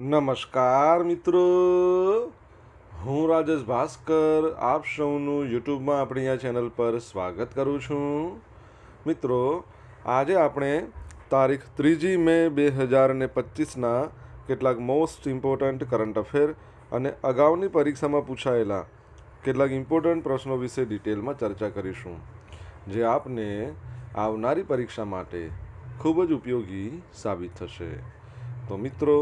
નમસ્કાર મિત્રો, હું રાજેશ ભાસ્કર આપ સૌનું યુટ્યુબમાં આપણી આ ચેનલ પર સ્વાગત કરું છું. મિત્રો, આજે આપણે તારીખ 3 મે 2025ના કેટલાક મોસ્ટ ઇમ્પોર્ટન્ટ કરંટ અફેર અને અગાઉની પરીક્ષામાં પૂછાયેલા કેટલાક ઇમ્પોર્ટન્ટ પ્રશ્નો વિશે ડિટેલમાં ચર્ચા કરીશું, જે આપને આવનારી પરીક્ષા માટે ખૂબ જ ઉપયોગી સાબિત થશે. તો મિત્રો,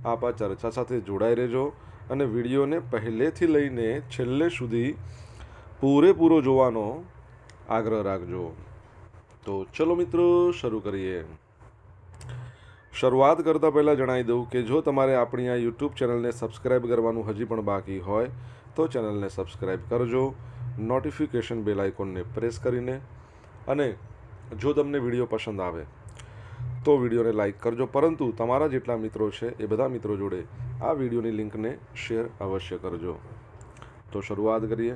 આપ આ ચર્ચા સાથે જોડાઈ રહેજો અને વિડીયોને પહેલેથી લઈને છેલ્લે સુધી પૂરેપૂરો જોવાનો આગ્રહ રાખજો. તો ચલો મિત્રો, શરૂ કરીએ. શરૂઆત કરતાં પહેલાં જણાવી દઉં કે જો તમારે આપણી આ યુટ્યુબ ચેનલને સબસ્ક્રાઈબ કરવાનું હજી પણ બાકી હોય તો ચેનલને સબસ્ક્રાઈબ કરજો, નોટિફિકેશન બેલ આઇકોનને પ્રેસ કરીને, અને જો તમને વિડીયો પસંદ આવે તો વિડીયોને લાઈક કરજો. પરંતુ તમારા જેટલા મિત્રો છે એ બધા મિત્રો જોડે આ વિડીયોની લિંકને શેર અવશ્ય કરજો. તો શરૂઆત કરીએ.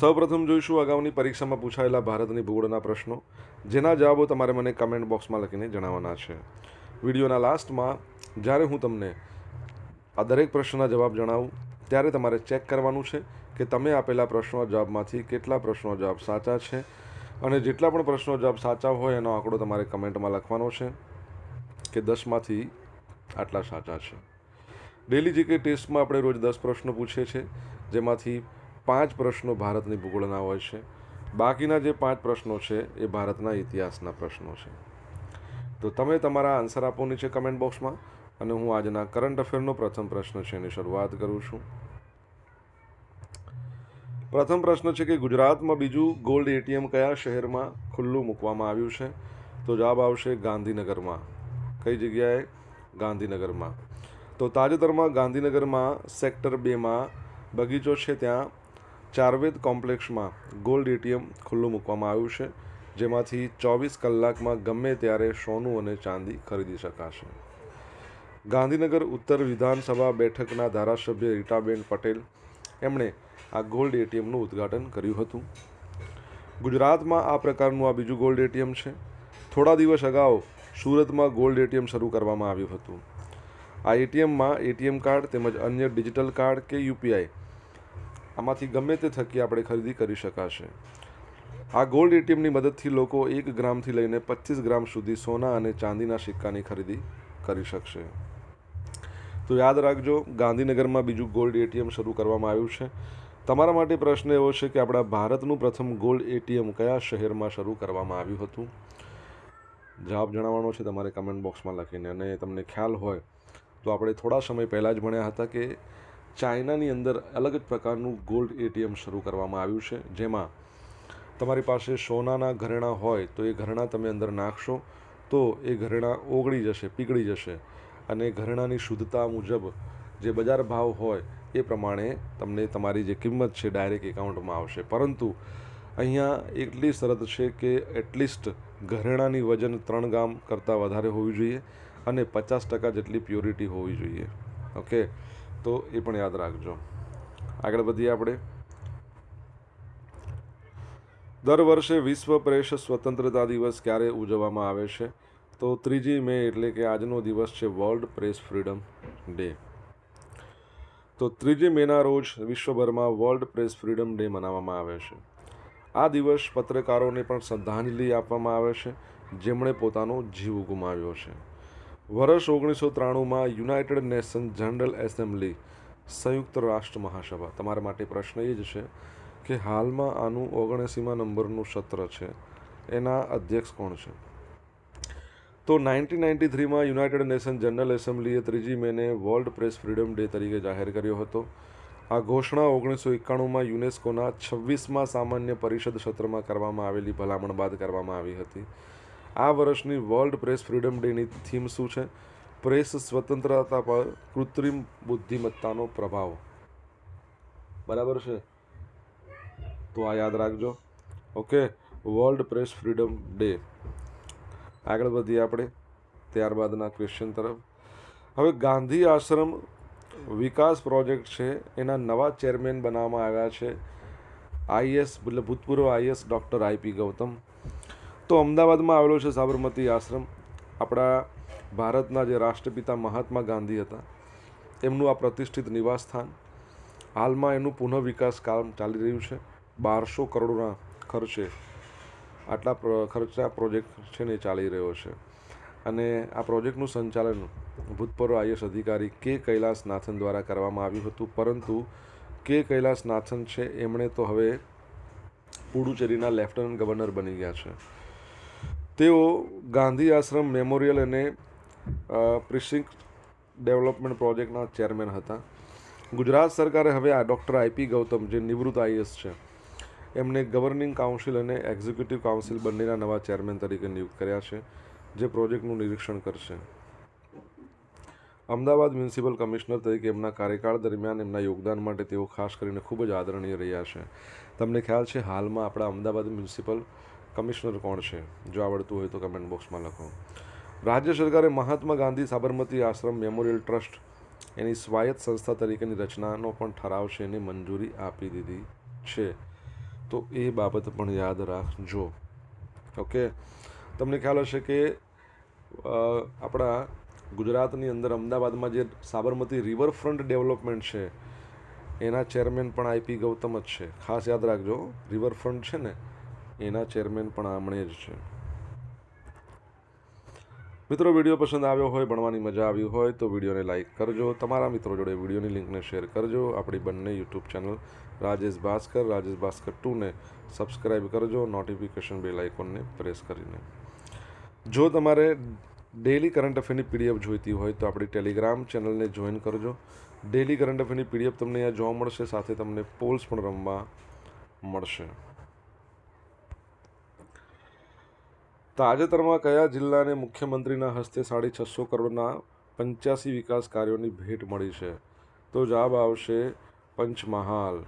સૌપ્રથમ જોઈશું અગાઉની પરીક્ષામાં પૂછાયેલા ભારતની ભૂગોળના પ્રશ્નો, જેના જવાબો તમારે મને કમેન્ટ બોક્સમાં લખીને જણાવવાના છે. વિડીયોના લાસ્ટમાં જ્યારે હું તમને આ દરેક પ્રશ્નના જવાબ જણાવું ત્યારે તમારે ચેક કરવાનું છે કે તમે આપેલા પ્રશ્નો જવાબમાંથી કેટલા પ્રશ્નો જવાબ સાચા છે, અને જેટલા પણ પ્રશ્નો જવાબ સાચા હોય એનો આંકડો તમારે કમેન્ટમાં લખવાનો છે કે 10માંથી આટલા સાચા છે. ડેલી જીકે ટેસ્ટમાં આપણે રોજ 10 પ્રશ્નો પૂછીએ છીએ, જેમાંથી 5 પ્રશ્નો ભારતની ભૂગોળના હોય છે. બાકીના જે 5 પ્રશ્નો છે એ ભારતના ઇતિહાસના પ્રશ્નો છે. તો તમે તમારા આન્સર આપો નીચે કમેન્ટ બોક્સમાં, અને હું આજના કરંટ અફેરનો પ્રથમ પ્રશ્ન છે એની શરૂઆત કરું છું. પ્રથમ પ્રશ્ન છે કે ગુજરાતમાં બીજું ગોલ્ડ એટીએમ કયા શહેરમાં ખુલ્લું મૂકવામાં આવ્યું છે? તો જવાબ આવશે ગાંધીનગરમાં. કઈ જગ્યાએ? ગાંધીનગરમાં. તો તાજેતરમાં ગાંધીનગરમાં સેક્ટર 2માં બગીચો છે, ત્યાં ચારવેદ કોમ્પ્લેક્સમાં ગોલ્ડ એટીએમ ખુલ્લું મૂકવામાં આવ્યું છે, જેમાંથી 24 કલાકમાં ગમે ત્યારે સોનું અને ચાંદી ખરીદી શકાશે. ગાંધીનગર ઉત્તર વિધાનસભા બેઠકના ધારાસભ્ય રીટાબેન પટેલ એમણે આ ગોલ્ડ એટીએમનું ઉદ્ઘાટન કર્યું હતું. ગુજરાતમાં આ પ્રકારનું આ બીજું ગોલ્ડ એટીએમ છે. થોડા દિવસ અગાઉ સુરતમાં ગોલ્ડ એટીએમ શરૂ કરવામાં આવ્યું હતું. આ એટીએમમાં એટીએમ કાર્ડ તેમજ અન્ય ડિજિટલ કાર્ડ કે યુપીઆઈ આમાંથી ગમે તે થકી આપણે ખરીદી કરી શકાશે. આ ગોલ્ડ એટીએમની મદદથી લોકો 1 ગ્રામથી લઈને 25 ગ્રામ સુધી સોના અને ચાંદીના સિક્કાની ખરીદી કરી શકશે. તો યાદ રાખજો, ગાંધીનગરમાં બીજું ગોલ્ડ એટીએમ શરૂ કરવામાં આવ્યું છે. તમારા માટે પ્રશ્ન એવો છે કે આપણા ભારતનું પ્રથમ ગોલ્ડ એટીએમ કયા શહેરમાં શરૂ કરવામાં આવ્યું હતું? જવાબ જણાવવાનો છે તમારે કમેન્ટ બોક્સમાં લખીને. અને તમને ખ્યાલ હોય તો આપણે થોડા સમય પહેલાં જ ભણ્યા હતા કે ચાઇનાની અંદર અલગ જ પ્રકારનું ગોલ્ડ એટીએમ શરૂ કરવામાં આવ્યું છે, જેમાં તમારી પાસે સોનાના ઘરેણાં હોય તો એ ઘરેણાં તમે અંદર નાખશો તો એ ઘરેણાં ઓગળી જશે, પીગળી જશે, અને ઘરેણાંની શુદ્ધતા મુજબ જે બજાર ભાવ હોય એ પ્રમાણે તમને તમારી જે કિંમત છે ડાયરેક્ટ એકાઉન્ટમાં આવશે. પરંતુ અહીંયા એટલી શરત છે કે એટલીસ્ટ ઘરેણાંની વજન 3 ગ્રામ કરતાં વધારે હોવી જોઈએ અને 50% જેટલી પ્યોરિટી હોવી જોઈએ. ઓકે, તો એ પણ યાદ રાખજો. આગળ વધીએ આપણે. દર વર્ષે વિશ્વ પ્રેસ સ્વતંત્રતા દિવસ ક્યારે ઉજવવામાં આવે છે? તો 3 મે, એટલે કે આજનો દિવસ છે વર્લ્ડ પ્રેસ ફ્રીડમ ડે. તો 3 મેના રોજ વિશ્વભરમાં વર્લ્ડ પ્રેસ ફ્રીડમ ડે મનાવવામાં આવે છે. આ દિવસ પત્રકારોને પણ શ્રદ્ધાંજલિ આપવામાં આવે છે, જેમણે પોતાનો જીવ ગુમાવ્યો છે. વર્ષ 1993માં યુનાઇટેડ નેશન જનરલ એસેમ્બલી, સંયુક્ત રાષ્ટ્ર મહાસભા. તમારા માટે પ્રશ્ન એ જ છે કે હાલમાં આનું 79મા નંબરનું સત્ર છે, એના અધ્યક્ષ કોણ છે? તો 1993માં યુનાઇટેડ નેશન જનરલ એસેમ્બલીએ 3 મેને વર્લ્ડ પ્રેસ ફ્રીડમ ડે તરીકે જાહેર કર્યો હતો. આ ઘોષણા 1991માં યુનેસ્કોના 26મા સામાન્ય પરિષદ સત્રમાં કરવામાં આવેલી ભલામણ બાદ કરવામાં આવી હતી. આ વર્ષની વર્લ્ડ પ્રેસ ફ્રીડમ ડેની થીમ શું છે? પ્રેસ સ્વતંત્રતા પર કૃત્રિમ બુદ્ધિમત્તાનો પ્રભાવ. બરાબર છે? તો આ યાદ રાખજો. Okay, world press freedom day. આગળ વધીએ આપણે ત્યારબાદના ક્વેશ્ચન તરફ. હવે ગાંધી આશ્રમ વિકાસ પ્રોજેક્ટ છે એના નવા ચેરમેન બનાવવામાં આવ્યા છે આઈએસ, એટલે ભૂતપૂર્વ આઈએસ ડૉક્ટર IP ગૌતમ. તો અમદાવાદમાં આવેલો છે સાબરમતી આશ્રમ. આપણા ભારતના જે રાષ્ટ્રપિતા મહાત્મા ગાંધી હતા એમનું આ પ્રતિષ્ઠિત નિવાસ સ્થાન. હાલમાં એનું પુનઃ વિકાસ કામ ચાલી રહ્યું છે. 1200 કરોડના ખર્ચે ખર્ચના પ્રોજેક્ટ છે ને એ ચાલી રહ્યો છે. અને આ પ્રોજેક્ટનું સંચાલન ભૂતપૂર્વ આઈએસ અધિકારી કે કૈલાસનાથન દ્વારા કરવામાં આવ્યું હતું. પરંતુ કે કૈલાસનાથન છે એમણે તો હવે પુડુચેરીના લેફ્ટનન્ટ ગવર્નર બની ગયા છે. તેઓ ગાંધી આશ્રમ મેમોરિયલ અને પ્રિસિન્ક્ટ ડેવલપમેન્ટ પ્રોજેક્ટના ચેરમેન હતા. ગુજરાત સરકારે હવે આ ડૉક્ટર આઈપી ગૌતમ જે નિવૃત્ત આઈએસ છે એમને ગવર્નિંગ કાઉન્સિલ અને એક્ઝિક્યુટિવ કાઉન્સિલ બંનેના નવા ચેરમેન તરીકે નિયુક્ત કર્યા છે, જે પ્રોજેક્ટનું નિરીક્ષણ કરશે. અમદાવાદ મ્યુનિસિપલ કમિશનર તરીકે એમના કાર્યકાળ દરમિયાન એમના યોગદાન માટે તેઓ ખાસ કરીને ખૂબ જ આદરણીય રહ્યા છે. તમને ખ્યાલ છે હાલમાં આપણા અમદાવાદ મ્યુનિસિપલ કમિશનર કોણ છે? જો આવડતું હોય તો કમેન્ટ બોક્સમાં લખો. રાજ્ય સરકારે મહાત્મા ગાંધી સાબરમતી આશ્રમ મેમોરિયલ ટ્રસ્ટ એની સ્વાયત્ત સંસ્થા તરીકેની રચનાનો પણ ઠરાવ છે એને મંજૂરી આપી દીધી છે. તો એ બાબત પણ યાદ રાખજો. ઓકે, તમને ખ્યાલ હશે કે આપણા ગુજરાતની અંદર અમદાવાદમાં જે સાબરમતી રિવરફ્રન્ટ ડેવલપમેન્ટ છે એના ચેરમેન પણ આઈપી ગૌતમ જ છે. ખાસ યાદ રાખજો, રિવરફ્રન્ટ છે ને એના ચેરમેન પણ આમણે જ છે. મિત્રો, વિડીયો પસંદ આવ્યો હોય, ભણવાની મજા આવી હોય તો વિડીયોને લાઇક કરજો. તમારા મિત્રો જોડે વિડીયોની લિંકને શેર કરજો. આપણી બંને યુટ્યુબ ચેનલ રાજેશ ભાસ્કર 2ને સબસ્ક્રાઈબ કરજો, નોટિફિકેશન બેલ આઇકોનને પ્રેસ કરીને. જો તમારે ડેલી કરંટ અફેરની પીડીએફ જોઈતી હોય તો આપણી ટેલિગ્રામ ચેનલને જોઈન કરજો. ડેલી કરંટ અફેરની પીડીએફ તમને અહીંયા જોવા મળશે, સાથે તમને પોલ્સ પણ રમવા મળશે. તાજેતરમાં કયા જિલ્લાને મુખ્યમંત્રીના હસ્તે 650 કરોડના 85 વિકાસ કાર્યોની ભેટ મળી છે? તો જવાબ આવશે પંચમહાલ.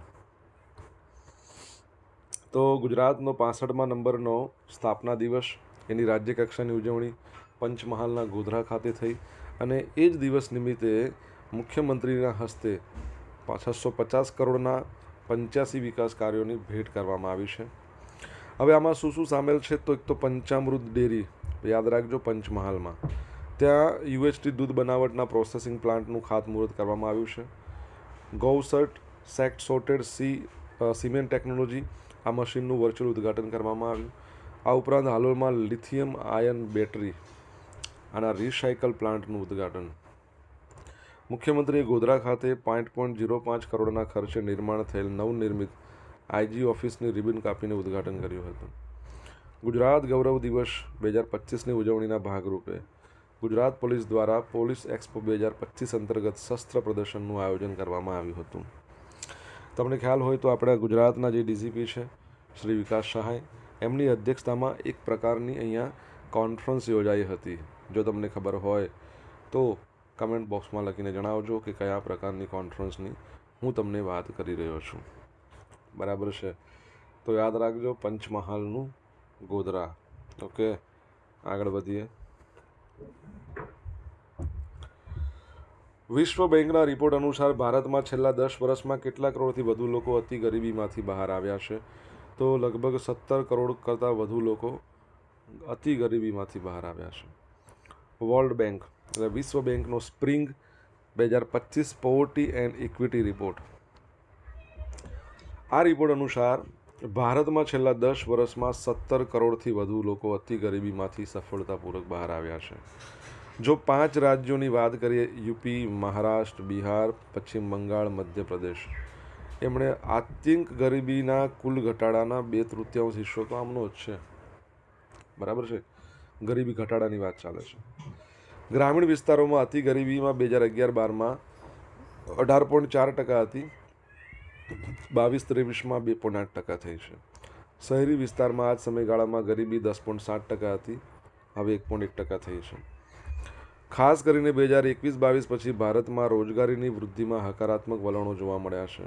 તો ગુજરાતનો 65મા નંબરનો સ્થાપના દિવસ એની રાજ્ય કક્ષાની ઉજવણી પંચમહાલના ગોધરા ખાતે થઈ અને એ જ દિવસ નિમિત્તે મુખ્યમંત્રીના હસ્તે 650 કરોડના 85 વિકાસ કાર્યોની ભેટ કરવામાં આવી છે. હવે આમાં શું શું સામેલ છે? તો એક તો પંચામૃત ડેરી, યાદ રાખજો, પંચમહાલમાં. ત્યાં યુએચટી દૂધ બનાવટના પ્રોસેસિંગ પ્લાન્ટનું ખાતમુહૂર્ત કરવામાં આવ્યું છે. ગૌસર્ટ સેક્ટ સોર્ટેડ સિમેન્ટ ટેકનોલોજી, આ મશીનનું વર્ચ્યુઅલ ઉદ્ઘાટન કરવામાં આવ્યું. આ ઉપરાંત હાલોલમાં લિથિયમ આયન બેટરી, આના રિસાયકલ પ્લાન્ટનું ઉદ્ઘાટન. મુખ્યમંત્રીએ ગોધરા ખાતે 5.05 કરોડના ખર્ચે નિર્માણ થયેલ નવનિર્મિત આઈજી ઓફિસની રિબન કાપીને ઉદ્ઘાટન કર્યું હતું. ગુજરાત ગૌરવ દિવસ 2025ની ઉજવણીના ભાગરૂપે ગુજરાત પોલીસ દ્વારા પોલીસ એક્સપો 2025 અંતર્ગત શસ્ત્ર પ્રદર્શનનું આયોજન કરવામાં આવ્યું હતું. તમને ખ્યાલ હોય તો આપણા ગુજરાતના જે ડીજીપી છે શ્રી વિકાસ સહાય, એમની અધ્યક્ષતામાં એક પ્રકારની અહીંયા કોન્ફરન્સ યોજાઈ હતી. જો તમને ખબર હોય તો કમેન્ટ બોક્સમાં લખીને જણાવજો કે કયા પ્રકારની કોન્ફરન્સની હું તમને વાત કરી રહ્યો છું. બરાબર છે? તો યાદ રાખજો, પંચમહાલનું ગોધરા. ઓકે, આગળ વધીએ. વિશ્વ બેંકના રિપોર્ટ અનુસાર ભારતમાં છેલ્લા 10 વર્ષમાં કેટલા કરોડથી વધુ લોકો અતિ ગરીબીમાંથી બહાર આવ્યા છે? તો લગભગ 17 કરોડ કરતાં વધુ લોકો અતિ ગરીબીમાંથી બહાર આવ્યા છે. વર્લ્ડ બેંક એટલે વિશ્વ બેંકનો spring 2025 poverty and equity report. આ રિપોર્ટ અનુસાર ભારતમાં છેલ્લા 10 વર્ષમાં 17 કરોડથી વધુ લોકો અતિ ગરીબીમાંથી સફળતાપૂર્વક બહાર આવ્યા છે. જો 5 રાજ્યોની વાત કરીએ, યુપી, મહારાષ્ટ્ર, બિહાર, પશ્ચિમ બંગાળ, મધ્યપ્રદેશ, એમણે આત્યંતિક ગરીબીના કુલ ઘટાડાના 2/3 હિસ્સો તો આમનો જ છે. બરાબર છે? ગરીબી ઘટાડાની વાત ચાલે છે. ગ્રામીણ વિસ્તારોમાં અતિ ગરીબીમાં 2011-12માં 18.4% હતી, 22-23માં 2.8% થઈ છે. શહેરી વિસ્તારમાં આ જ સમયગાળામાં ગરીબી 10.7% હતી, હવે 1.1% થઈ છે. ખાસ કરીને 2021-22 પછી ભારતમાં રોજગારીની વૃદ્ધિમાં હકારાત્મક વલણો જોવા મળ્યા છે.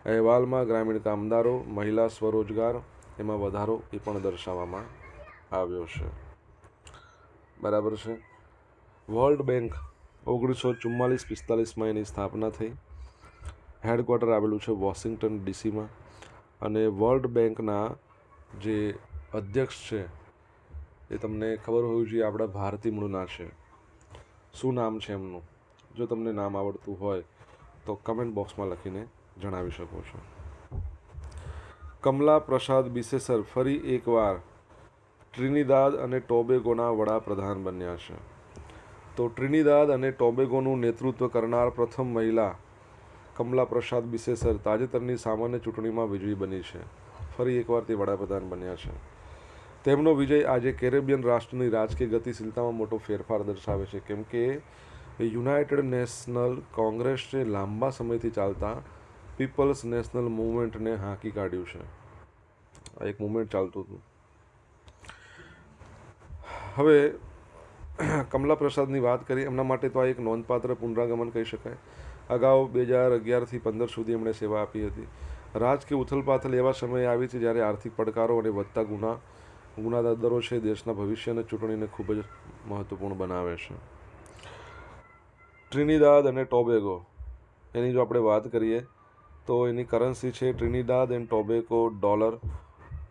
અહેવાલમાં ગ્રામીણ કામદારો, મહિલા સ્વરોજગાર એમાં વધારો એ પણ દર્શાવવામાં આવ્યો છે. બરાબર છે? વર્લ્ડ બેંક 1944-45માં એની સ્થાપના થઈ. હેડક્વાર્ટર આવેલું છે વોશિંગ્ટન ડીસીમાં. અને વર્લ્ડ બેંકના જે અધ્યક્ષ છે એ તમને ખબર હોવી જોઈએ આપણા ભારતીય મૂળના છે. શું નામ છે એમનું? જો તમને નામ આવડતું હોય તો કમેન્ટ બોક્સમાં લખીને જણાવી શકો છો. કમલા પ્રસાદ બિસેસર ફરી એકવાર ટ્રિનિદાદ અને ટોબેગોના વડાપ્રધાન બન્યા છે. તો ટ્રિનિદાદ અને ટોબેગોનું નેતૃત્વ કરનાર પ્રથમ મહિલા કમલા પ્રસાદ બિસેસર તાજેતરની સામાન્ય ચૂંટણીમાં વિજયી બની છે. ફરી એકવાર તે વડાપ્રધાન બન્યા છે. તેમનો વિજય આજે કેરેબિયન રાષ્ટ્રની રાજકીય ગતિશીલતામાં મોટો ફેરફાર દર્શાવે છે, કેમ કે યુનાઇટેડ નેશનલ કોંગ્રેસે લાંબા સમયથી ચાલતા પીપલ્સ નેશનલ મૂવમેન્ટને હાંકી કાઢ્યું છે. આ એક મૂવમેન્ટ ચાલતું હતું. હવે કમલા પ્રસાદની વાત કરીએ, એમના માટે તો આ એક નોંધપાત્ર પુનરાગમન કહી શકાય. અગાઉ 2011થી 15 સુધી એમણે સેવા આપી હતી. રાજકીય ઉથલપાથલ એવા સમયે આવી છે જ્યારે આર્થિક પડકારો અને વધતા ગુનાદાર દરો છે દેશના ભવિષ્ય અને ચૂંટણીને ખૂબ જ મહત્વપૂર્ણ બનાવે છે. ટ્રિનિદાદ અને ટોબેગો એની જો આપણે વાત કરીએ તો એની કરન્સી છે ટ્રિનિદાદ એન્ડ ટોબેગો ડોલર.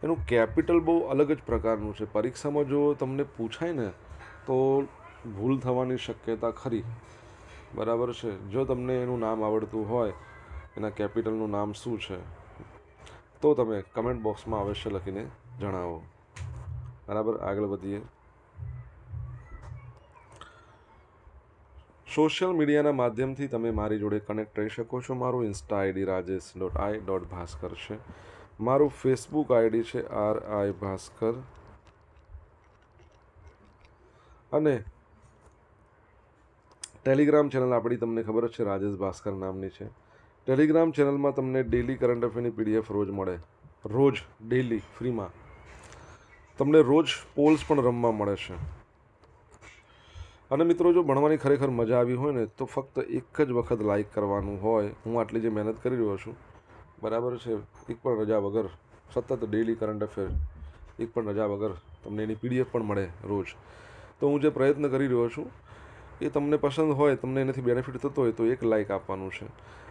એનું કેપિટલ બહુ અલગ જ પ્રકારનું છે. પરીક્ષામાં જો તમને પૂછાય ને તો ભૂલ થવાની શક્યતા ખરી, બરાબર છે. જો તમને એનું નામ આવડતું હોય, એના કેપિટલનું નામ શું છે, તો તમે કમેન્ટ બોક્સમાં અવશ્ય લખીને જણાવો. બરાબર, આગળ વધીએ. સોશિયલ મીડિયાના માધ્યમથી તમે મારી જોડે કનેક્ટ રહી શકો છો. મારું ઇન્સ્ટા આઈડી rajesh.i.bhaskar છે. મારું ફેસબુક આઈડી છે RI ભાસ્કર, અને ટેલિગ્રામ ચેનલ આપણી તમને ખબર જ છે રાજેશ ભાસ્કર નામની છે. ટેલિગ્રામ ચેનલમાં તમને ડેલી કરંટ અફેરની PDF રોજ મળે, રોજ ડેલી ફ્રીમાં. તમને રોજ પોલ્સ પણ રમવા મળે છે. અને મિત્રો, જો ભણવાની ખરેખર મજા આવી હોય ને તો ફક્ત એક જ વખત લાઈક કરવાનું હોય. હું આટલી જે મહેનત કરી રહ્યો છું, બરાબર છે, એક પણ રજા વગર સતત ડેલી કરંટ અફેર, એક પણ રજા વગર તમને એની PDF પણ મળે રોજ. તો હું જે પ્રયત્ન કરી રહ્યો છું એ તમને પસંદ હોય, તમને એનાથી બેનિફિટ થતો હોય તો એક લાઈક આપવાનું છે,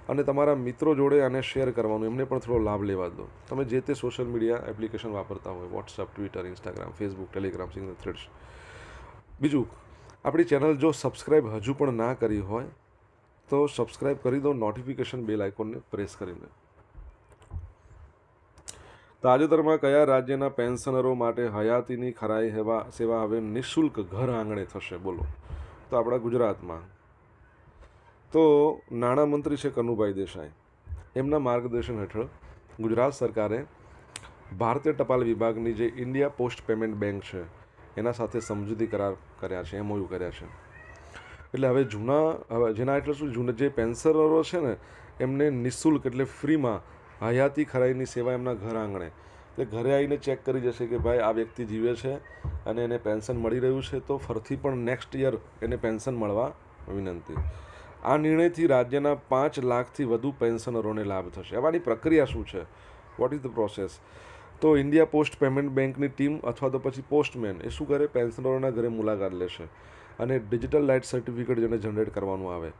અને તમારા મિત્રો જોડે આને શેર કરવાનું, એમને પણ થોડો લાભ લેવા દો. તમે જે તે સોશિયલ મીડિયા એપ્લિકેશન વાપરતા હોય, WhatsApp, Twitter, Instagram, Facebook, Telegram, signal threads. બીજું, આપણી ચેનલ જો સબસ્ક્રાઈબ હજુ પણ ના કરી હોય તો સબસ્ક્રાઈબ કરી દો, નોટિફિકેશન બેલ આઇકોનને પ્રેસ કરીને. તાજેતરમાં કયા રાજ્યના પેન્શનરો માટે હયાતીની ખરાઈ સેવા હવે નિઃશુલ્ક ઘર આંગણે થશે? બોલો. તો આપણા ગુજરાતમાં તો નાણામંત્રી છે કનુભાઈ દેસાઈ. એમના માર્ગદર્શન હેઠળ ગુજરાત સરકારે ભારતીય ટપાલ વિભાગની જે ઇન્ડિયા પોસ્ટ પેમેન્ટ બેંક છે એના સાથે સમજૂતી કરાર કર્યા છે, MOU કર્યા છે. એટલે હવે જેના એટલે શું, જે પેન્શનરો છે ને એમને નિઃશુલ્ક એટલે ફ્રીમાં હયાતી ખરાઈની સેવા એમના ઘર આંગણે, તે ઘરે આવીને ચેક કરી જશે કે ભાઈ આ વ્યક્તિ જીવે છે અને એને પેન્શન મળી રહ્યું છે, તો ફરીથી પણ નેક્સ્ટ યર એને પેન્શન મળવા વિનંતી. આ નિર્ણયથી રાજ્યના 5 લાખથી વધુ પેન્શનરોને લાભ થશે. આની પ્રક્રિયા શું છે, વોટ ઇઝ ધ પ્રોસેસ? તો ઇન્ડિયા પોસ્ટ પેમેન્ટ બેંકની ટીમ અથવા તો પછી પોસ્ટમેન એ શું કરે, પેન્શનરોના ઘરે મુલાકાત લેશે અને ડિજિટલ લાઇટ સર્ટિફિકેટ જેને જનરેટ કરવાનું આવે.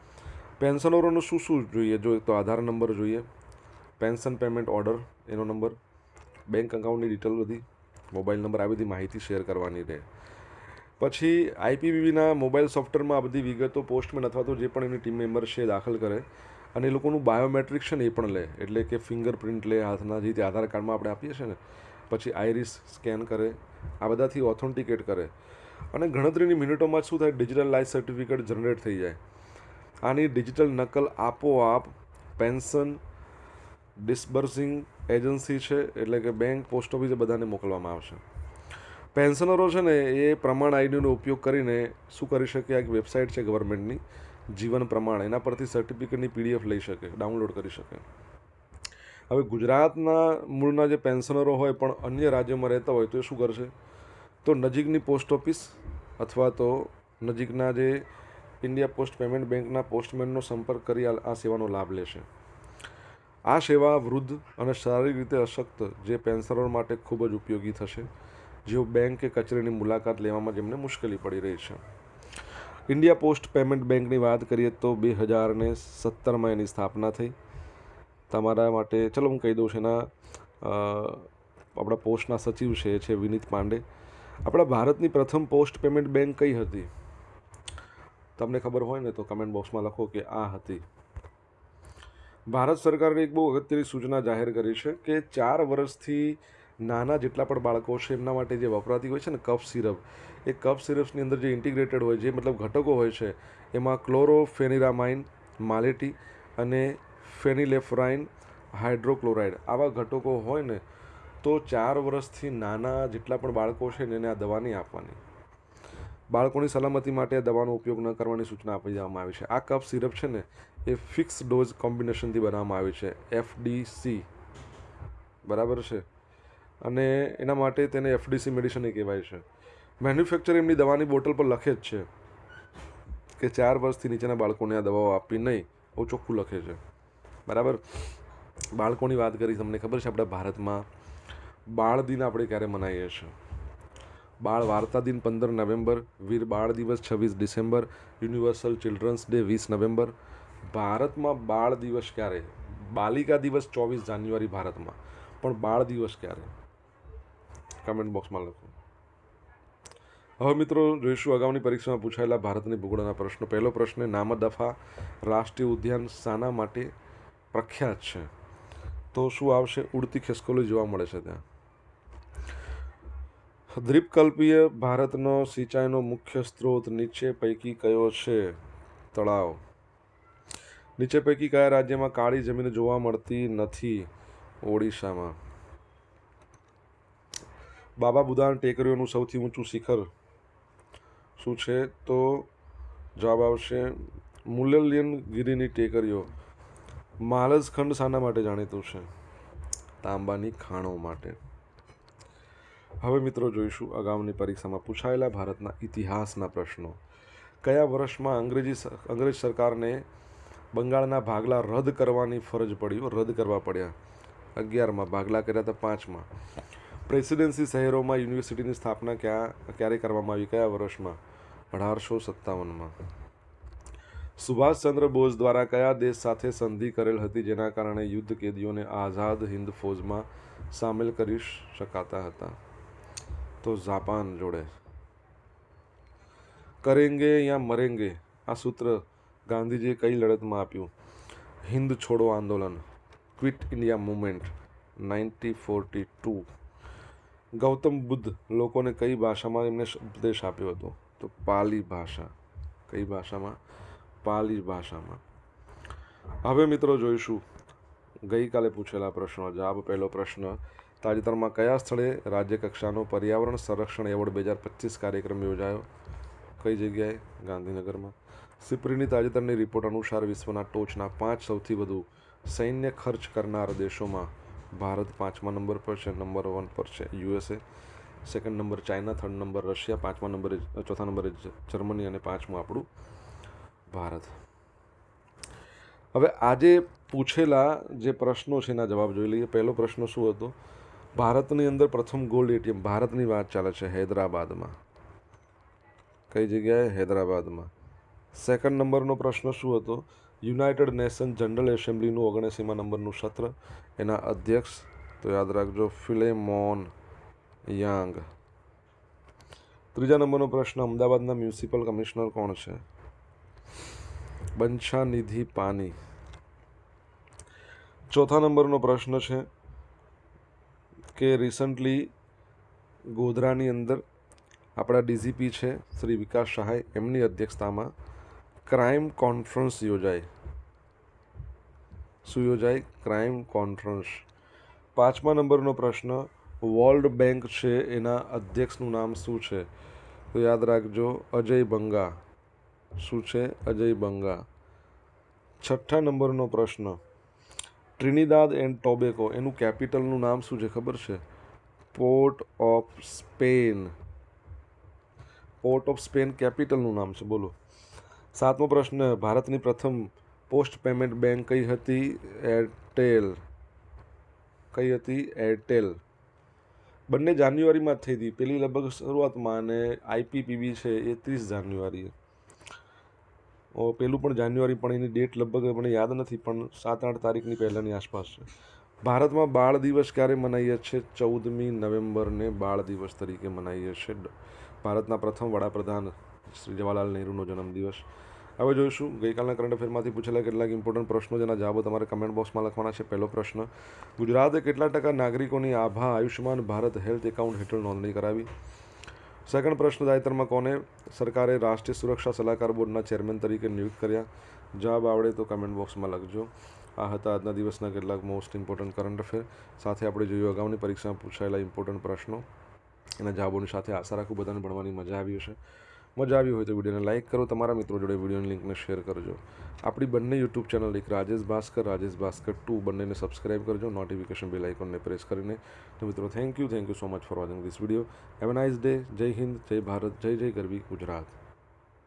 પેન્શનરોનું શું શું જોઈએ? જો તો આધાર નંબર જોઈએ, પેન્શન પેમેન્ટ ઓર્ડર એનો નંબર, બેંક અકાઉન્ટની ડિટેલ બધી, મોબાઈલ નંબર, આ બધી માહિતી શેર કરવાની રહે. પછી IPPBના મોબાઈલ સોફ્ટવેરમાં આ બધી વિગતો પોસ્ટમેન અથવા તો જે પણ એની ટીમ મેમ્બર છે દાખલ કરે, અને એ લોકોનું બાયોમેટ્રિક છે ને એ પણ લે, એટલે કે ફિંગરપ્રિન્ટ લે હાથના, જે આધાર કાર્ડમાં આપણે આપીએ છીએ ને, પછી આઈરિસ સ્કેન કરે, આ બધાથી ઓથેન્ટિકેટ કરે, અને ગણતરીની મિનિટોમાં શું થાય, ડિજિટલ લાઈફ સર્ટિફિકેટ જનરેટ થઈ જાય. આની ડિજિટલ નકલ આપોઆપ પેન્શન ડિસ્બર્સિંગ એજન્સી છે, એટલે કે બેંક, પોસ્ટ ઓફિસ, બધાને મોકલવામાં આવશે. પેન્શનરો છે ને એ પ્રમાણ આઈડીનો ઉપયોગ કરીને શું કરી શકે, આ એક વેબસાઇટ છે ગવર્મેન્ટની, જીવન પ્રમાણ, એના પરથી સર્ટિફિકેટની PDF લઈ શકે, ડાઉનલોડ કરી શકે. હવે ગુજરાતના મૂળના જે પેન્શનરો હોય પણ અન્ય રાજ્યોમાં રહેતા હોય તો એ શું કરશે, તો નજીકની પોસ્ટ ઓફિસ અથવા તો નજીકના જે ઇન્ડિયા પોસ્ટ પેમેન્ટ બેંકના પોસ્ટમેનનો સંપર્ક કરી આ સેવાનો લાભ લેશે. આ સેવા વૃદ્ધ અને શારીરિક રીતે અશક્ત જે પેન્શનરો માટે ખૂબ જ ઉપયોગી થશે, જેઓ બેંક કે કચેરીની મુલાકાત લેવામાં જેમને મુશ્કેલી પડી રહી છે. ઇન્ડિયા પોસ્ટ પેમેન્ટ બેંકની વાત કરીએ તો 2017માં એની સ્થાપના થઈ. તમારા માટે ચલો હું કહી દઉં છું, એના આપણા પોસ્ટના સચિવ છે એ છે વિનીત પાંડે. આપણા ભારતની પ્રથમ પોસ્ટ પેમેન્ટ બેંક કઈ હતી? તમને ખબર હોય ને તો કમેન્ટ બોક્સમાં લખો કે આ હતી. ભારત સરકારે એક બહુ અગત્યની સૂચના જાહેર કરી છે કે 4 વર્ષથી નાના જેટલા પણ બાળકો છે એમના માટે જે વપરાતી હોય છે ને કફ સિરપ, એ કફ સિરપ્સની અંદર જે ઇન્ટિગ્રેટેડ હોય, જે મતલબ ઘટકો હોય છે, એમાં ક્લોરોફેનિરામાઇન, માલેટી અને ફેનિલેફ્રાઇન હાઇડ્રોક્લોરાઇડ આવા ઘટકો હોય ને તો 4 વર્ષથી નાના જેટલા પણ બાળકો છે ને એને આ દવા નહીં આપવાની. બાળકોની સલામતી માટે આ દવાનો ઉપયોગ ન કરવાની સૂચના આપી દેવામાં આવી છે. આ કફ સિરપ છે ને એ ફિક્સ ડોઝ કોમ્બિનેશનથી બનાવવામાં આવી છે, FDC, બરાબર છે, અને એના માટે તેને FDC મેડિસિન કહેવાય છે. મેન્યુફેક્ચર એમની દવાની બોટલ પર લખે જ છે કે 4 વર્ષથી નીચેના બાળકોને આ દવાઓ આપવી નહીં, બહુ ચોખ્ખું લખે છે, બરાબર. બાળકોની વાત કરી, તમને ખબર છે આપણા ભારતમાં બાળ દિન આપણે ક્યારે મનાવીએ છીએ? બાળ વાર્તા દિન 15 નવેમ્બર, વીર બાળ દિવસ 26 December, universal children's day 20 November. ભારતમાં બાળ દિવસ ક્યારે? બાલિકા દિવસ 24 જાન્યુઆરી ભારતમાં, પણ બાળ દિવસ ક્યારે? કમેન્ટ બોક્સમાં લખો. હવે મિત્રો જોઈશું અગાઉની પરીક્ષામાં પૂછાયેલા ભારતની ભૂગોળના પ્રશ્નો. પહેલો પ્રશ્ન, નામદફા રાષ્ટ્રીય ઉદ્યાન શાના માટે પ્રખ્યાત છે? તો શું આવશે? ઉડતી ખિસકોલી જોવા મળે છે ત્યાં. દ્વીપકલ્પીય ભારતનો સિંચાઈનો મુખ્ય સ્ત્રોત નીચે પૈકી કયો છે? તળાવ. નીચે પૈકી કયા રાજ્યમાં કાળી જમીન જોવા મળતી નથી? ઓડિશામાં. બાબા બુદાન ટેકરીઓનું સૌથી ઊંચું શિખર શું છે? તો જવાબ આવશે મુલ્લયનગિરીની ટેકરીઓ. માલજ ખંડ શાના માટે જાણીતું છે? તાંબાની ખાણો માટે. હવે મિત્રો જોઈશું અગાઉની પરીક્ષામાં પૂછાયેલા ભારતના ઇતિહાસના પ્રશ્નો. કયા વર્ષમાં અંગ્રેજ સરકારને બંગાળના ભાગલા રદ કરવાની ફરજ પડી? રદ કરવા પડ્યા. 11માં. ભાગલા કર્યા હતા 5માં. પ્રેસિડેન્સી શહેરોમાં યુનિવર્સિટીની સ્થાપના ક્યારે કરવામાં આવી? કયા વર્ષમાં? 1857માં. સુભાષચંદ્ર બોઝ દ્વારા કયા દેશ સાથે સંધિ કરેલ હતી જેના કારણે યુદ્ધ કેદીઓને આઝાદ હિંદ ફૌજમાં સામેલ કરી શકાતા હતા? તો જાપાન જોડે. કરેંગે યા મરેંગે આ સૂત્ર ગાંધીજીએ કઈ લડતમાં આપ્યું? હિન્દ છોડો આંદોલન, quit India movement, 1942. Gautam Buddha લોકોને કઈ ભાષામાં એમને ઉપદેશ આપ્યો હતો? તો પાલી ભાષા. કઈ ભાષામાં? પાલી ભાષામાં. હવે મિત્રો જોઈશું ગઈકાલે પૂછેલા પ્રશ્નો. જવાબ. પહેલો પ્રશ્ન, તાજેતરમાં કયા સ્થળે રાજ્ય કક્ષાનો પર્યાવરણ સંરક્ષણ એવોર્ડ 2025 કાર્યક્રમ યોજાયો? કઈ જગ્યાએ? ગાંધીનગરમાં. સિપ્રીની તાજેતરની રિપોર્ટ અનુસાર વિશ્વના ટોચના 5 સૌથી વધુ સૈન્ય ખર્ચ કરનાર દેશોમાં ભારત 5મા નંબર પર છે. નંબર 1 પર છે USA, second number China, third number Russia, ચોથા નંબરે જર્મની અને 5મું આપણું ભારત. હવે આજે પૂછેલા જે પ્રશ્નો છે એના જવાબ જોઈ લઈએ. પહેલો પ્રશ્ન શું હતો? ભારતની અંદર પ્રથમ ગોલ્ડ એટીએમ, ભારતની વાત ચાલે છે, હૈદરાબાદમાં. કઈ જગ્યાએ? હૈદરાબાદમાં. સેકન્ડ નંબરનો પ્રશ્ન શું હતો? યુનાઇટેડ નેશન જનરલ એસેમ્બલીનું 79મા નંબરનું સત્ર, એના અધ્યક્ષ તો યાદ રાખજો ફિલેમોન યાંગ. ત્રીજા નંબરનો પ્રશ્ન, અમદાવાદના મ્યુનિસિપલ કમિશનર કોણ છે? બંછાનિધિ પાની. ચોથા નંબરનો પ્રશ્ન છે કે રિસન્ટલી ગોધરાની અંદર આપણા DGP છે શ્રી વિકાસ સહાય, એમની અધ્યક્ષતામાં ક્રાઇમ કોન્ફરન્સ યોજાઈ. શું યોજાઈ? Crime conference. 5મા નંબરનો પ્રશ્ન, વર્લ્ડ બેંક છે એના અધ્યક્ષનું નામ શું છે? તો યાદ રાખજો અજય બંગા. શું છે? અજય બંગા. 6થા નંબરનો પ્રશ્ન, ટ્રિનિદાદ એન્ડ ટોબેકો એનું કેપિટલનું નામ શું છે ખબર છે? Port of Spain. Port of Spain કેપિટલનું નામ છે, બોલો. 7મો પ્રશ્ન, ભારતની પ્રથમ પોસ્ટ પેમેન્ટ બેંક કઈ હતી? એરટેલ. કઈ હતી? એરટેલ. બંને જાન્યુઆરીમાં જ થઈ હતી, પેલી લગભગ શરૂઆતમાં અને IPPB છે એ 30 જાન્યુઆરીએ. પેલું પણ જાન્યુઆરી, પણ એની ડેટ લગભગ મને યાદ નથી, પણ 7-8 તારીખની પહેલાંની આસપાસ છે. ભારતમાં બાળ દિવસ ક્યારે મનાવીએ છીએ? 14મી નવેમ્બરને બાળ દિવસ તરીકે મનાવીએ છીએ. ભારતના પ્રથમ વડાપ્રધાન શ્રી જવાહરલાલ નહેરુનો જન્મદિવસ. હવે જોઈશું ગઈકાલના કરંટ અફેરમાંથી પૂછેલા કેટલાક ઇમ્પોર્ટન્ટ પ્રશ્નો જેના જવાબો તમારે કમેન્ટ બોક્સમાં લખવાના છે. પહેલો પ્રશ્ન, ગુજરાતે કેટલા ટકા નાગરિકોની આભા આયુષ્યમાન ભારત હેલ્થ એકાઉન્ટ હેઠળ નોંધણી કરાવી? સેકન્ડ પ્રશ્ન, તાજેતરમાં કોને સરકારે રાષ્ટ્રીય સુરક્ષા સલાહકાર બોર્ડના ચેરમેન તરીકે નિયુક્ત કર્યા? જવાબ આવડે તો કમેન્ટ બોક્સમાં લખજો. આ હતા આજના દિવસના કેટલાક મોસ્ટ ઇમ્પોર્ટન્ટ કરંટ અફેર. સાથે આપણે જોયું અગાઉની પરીક્ષામાં પૂછાયેલા ઇમ્પોર્ટન્ટ પ્રશ્નો એના જવાબોની સાથે. આશા રાખું બધાને ભણવાની મજા આવી હશે. મજા આવી હોય તો વિડીયોને લાઇક કરો, તમારા મિત્રો જોડે વિડીયોની લિંકને શેર કરજો. આપણી બંને યુટ્યુબ ચેનલ એક રાજેશ ભાસ્કર 2 બંનેને સબસ્ક્રાઇબ કરજો નોટિફિકેશન બેલ આઇકોનને પ્રેસ કરીને. તો મિત્રો thank you so much for watching this video. Have a nice day. જય હિન્દ, જય ભારત, જય ગરવી ગુજરાત.